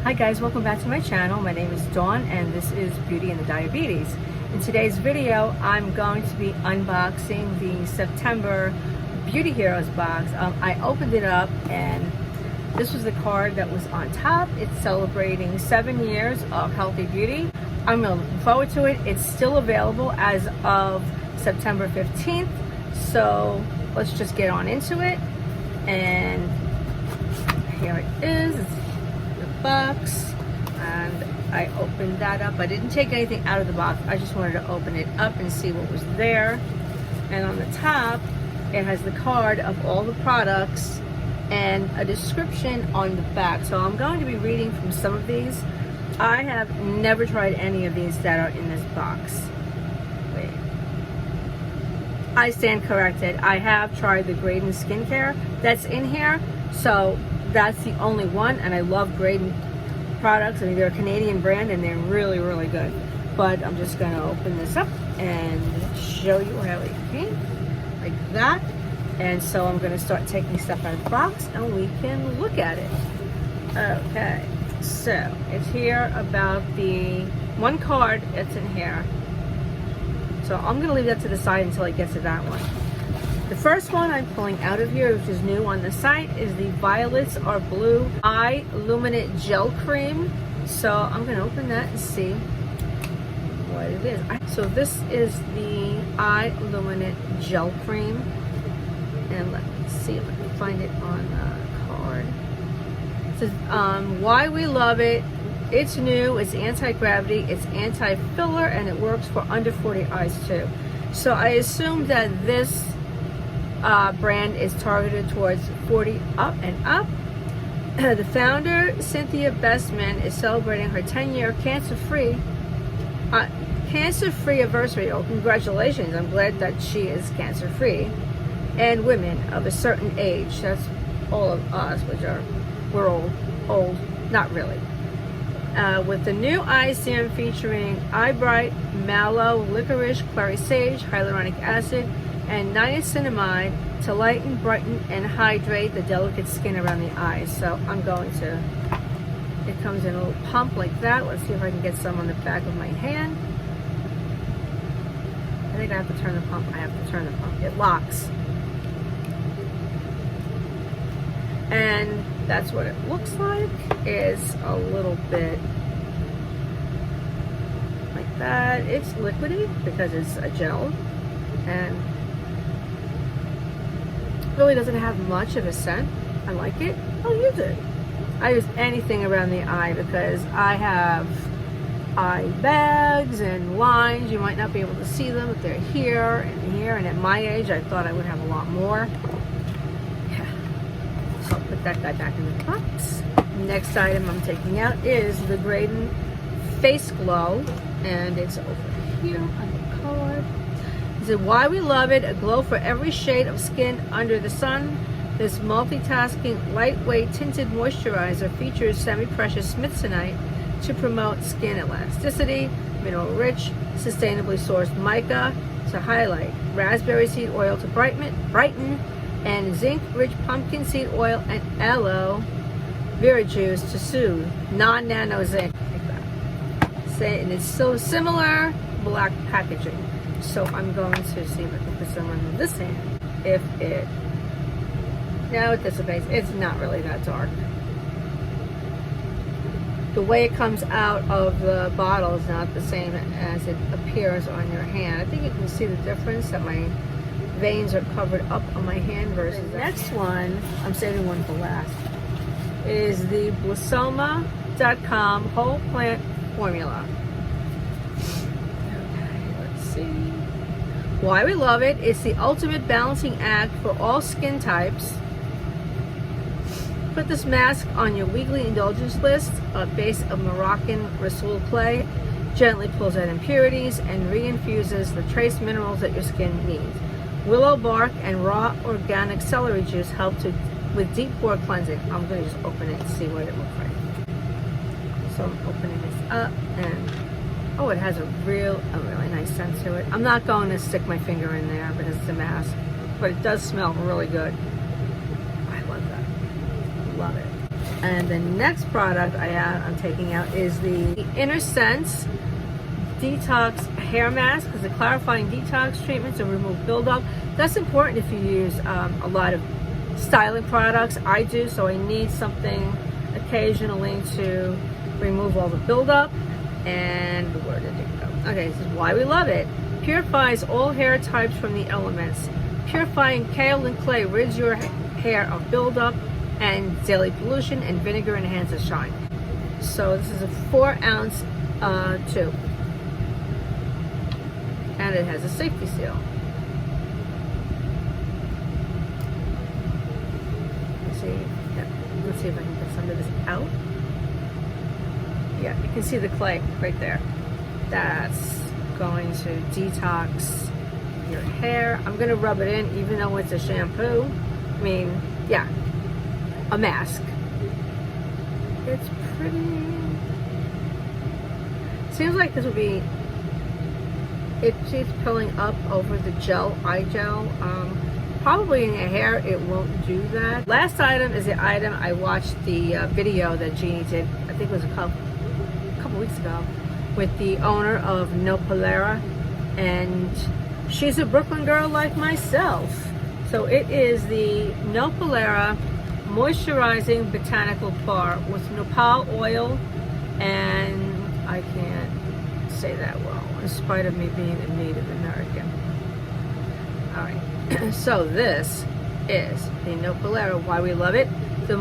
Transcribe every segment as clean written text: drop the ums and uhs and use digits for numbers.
Hi guys, welcome back to my channel. My name is Dawn and this is Beauty and the Diabetes. In today's video, I'm going to be unboxing the September Beauty Heroes box. I opened it up and this was the card that was on top. It's celebrating 7 years of healthy beauty. I'm really looking forward to it. It's still available as of September 15th. So let's just get on into it. And here it is. It's box, and I opened that up. I didn't take anything out of the box. I just wanted to open it up and see what was there. And on the top, it has the card of all the products and a description on the back. So I'm going to be reading from some of these. I have never tried any of these that are in this box. Wait. I stand corrected. I have tried the Graydon skincare that's in here. So that's the only one, and I love Graydon products. I mean, they're a Canadian brand and they're really, really good. But I'm just going to open this up and show you how it came, like that. And so I'm going to start taking stuff out of the box and we can look at it. Okay, so it's here about the one card that's in here. So I'm going to leave that to the side until I get to that one. The first one I'm pulling out of here, which is new on the site, is the Violets Are Blue Ey-Luminate Gel Cream. So I'm going to open that and see what it is. So this is the Ey-Luminate Gel Cream. And let me see if I can find it on the card. It says, why we love it. It's new, it's anti-gravity, it's anti-filler, and it works for under 40 eyes too. So I assume that this brand is targeted towards 40 up and up. The founder, Cynthia Bestman, is celebrating her 10-year cancer-free anniversary. Oh, congratulations. I'm glad that she is cancer-free. And women of a certain age. That's all of us, we're old, not really. With the new eye serum featuring Eye Bright, Mallow, Licorice, Clary Sage, Hyaluronic Acid, and niacinamide to lighten, brighten, and hydrate the delicate skin around the eyes. So I'm going to, it comes in a little pump like that. Let's see if I can get some on the back of my hand. I think I have to turn the pump. I have to turn the pump. It locks. And that's what it looks like. Is a little bit like that. It's liquidy because it's a gel. And really doesn't have much of a scent. I like it. I'll use it. I use anything around the eye because I have eye bags and lines. You might not be able to see them, but they're here and here. And at my age, I thought I would have a lot more. Yeah. So I'll put that guy back in the box. Next item I'm taking out is the Graydon Face Glow, and it's over here on the card. Why we love it, a glow for every shade of skin under the sun. This multitasking, lightweight tinted moisturizer features semi-precious smithsonite to promote skin elasticity, mineral-rich, sustainably sourced mica to highlight, raspberry seed oil to brighten, and zinc-rich pumpkin seed oil and aloe vera juice to soothe, non-nano zinc, like that. And it's so similar, black packaging. So I'm going to see if I can put some on this hand. If it, now it dissipates. It's not really that dark. The way it comes out of the bottle is not the same as it appears on your hand. I think you can see the difference that my veins are covered up on my hand versus the next one. I'm saving one for last. Is the Blissoma.com Whole Plant Formula. Why we love it. It's the ultimate balancing act for all skin types. Put this mask on your weekly indulgence list. A base of Moroccan Renewal clay gently pulls out impurities and reinfuses the trace minerals that your skin needs. Willow bark and raw organic celery juice help with deep pore cleansing. I'm going to just open it and see what it looks like. So I'm opening this up and oh, it has a really nice scent to it. I'm not going to stick my finger in there because it's a mask, but it does smell really good. I love that. Love it. And the next product I'm taking out is the Inner Sense Detox Hair Mask. It's a clarifying detox treatment to remove buildup. That's important if you use a lot of styling products. I do, so I need something occasionally to remove all the buildup. And where did it go? Okay, this is why we love it. Purifies all hair types from the elements. Purifying kale and clay rids your hair of buildup and daily pollution, and vinegar enhances shine. So this is a 4-ounce tube, and it has a safety seal. Let's see if I can get some of this out. Yeah, you can see the clay right there. That's going to detox your hair. I'm gonna rub it in, even though it's a shampoo. I mean, yeah, a mask. It's pretty. Seems like this would be. It's peeling up over the eye gel. Probably in your hair, it won't do that. Last item is the item I watched the video that Jeannie did. I think it was a couple weeks ago, with the owner of Nopalera, and she's a Brooklyn girl like myself. So it is the Nopalera Moisturizing Botanical Bar with nopal oil, and I can't say that well, in spite of me being a Native American. All right. So this is the Nopalera, why we love it. The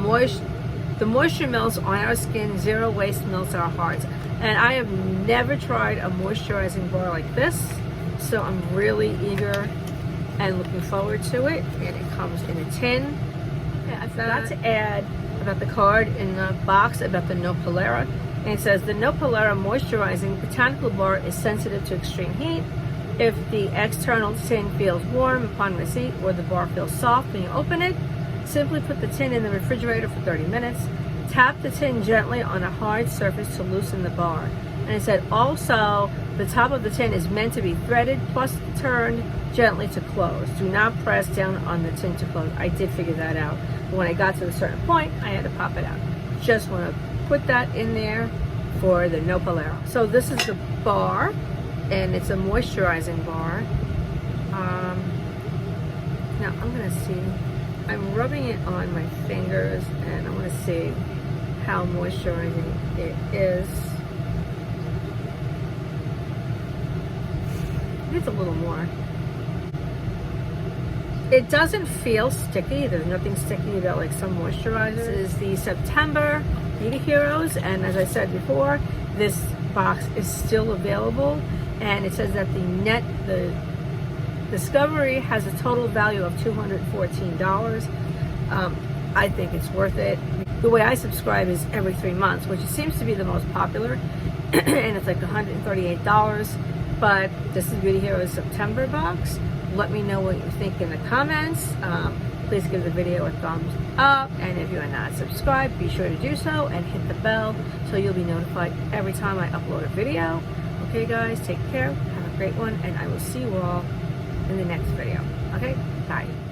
moisture melts on our skin, zero waste melts our hearts. And I have never tried a moisturizing bar like this, so I'm really eager and looking forward to it. And it comes in a tin. Yeah, I forgot to add about the card in the box about the Nopalera. And it says the Nopalera Moisturizing Botanical Bar is sensitive to extreme heat. If the external tin feels warm upon receipt, or the bar feels soft when you open it, simply put the tin in the refrigerator for 30 minutes. Tap the tin gently on a hard surface to loosen the bar. And it said also the top of the tin is meant to be threaded plus turned gently to close. Do not press down on the tin to close. I did figure that out. But when I got to a certain point, I had to pop it out. Just want to put that in there for the Nopalera. So this is the bar, and it's a moisturizing bar. Now I'm gonna see, I'm rubbing it on my fingers, and I'm gonna see how moisturizing it is. It's a little more. It doesn't feel sticky. There's nothing sticky about like some moisturizers. This is the September Beauty Heroes, and as I said before, this box is still available, and it says that the Discovery has a total value of $214. I think it's worth it. The way I subscribe is every 3 months, which seems to be the most popular, and it's like $138. But this is Beauty Heroes September box. Let me know what you think in the comments. Please give the video a thumbs up, and if you are not subscribed, be sure to do so and hit the bell so you'll be notified every time I upload a video. Okay guys, take care, have a great one, and I will see you all in the next video. Okay, bye.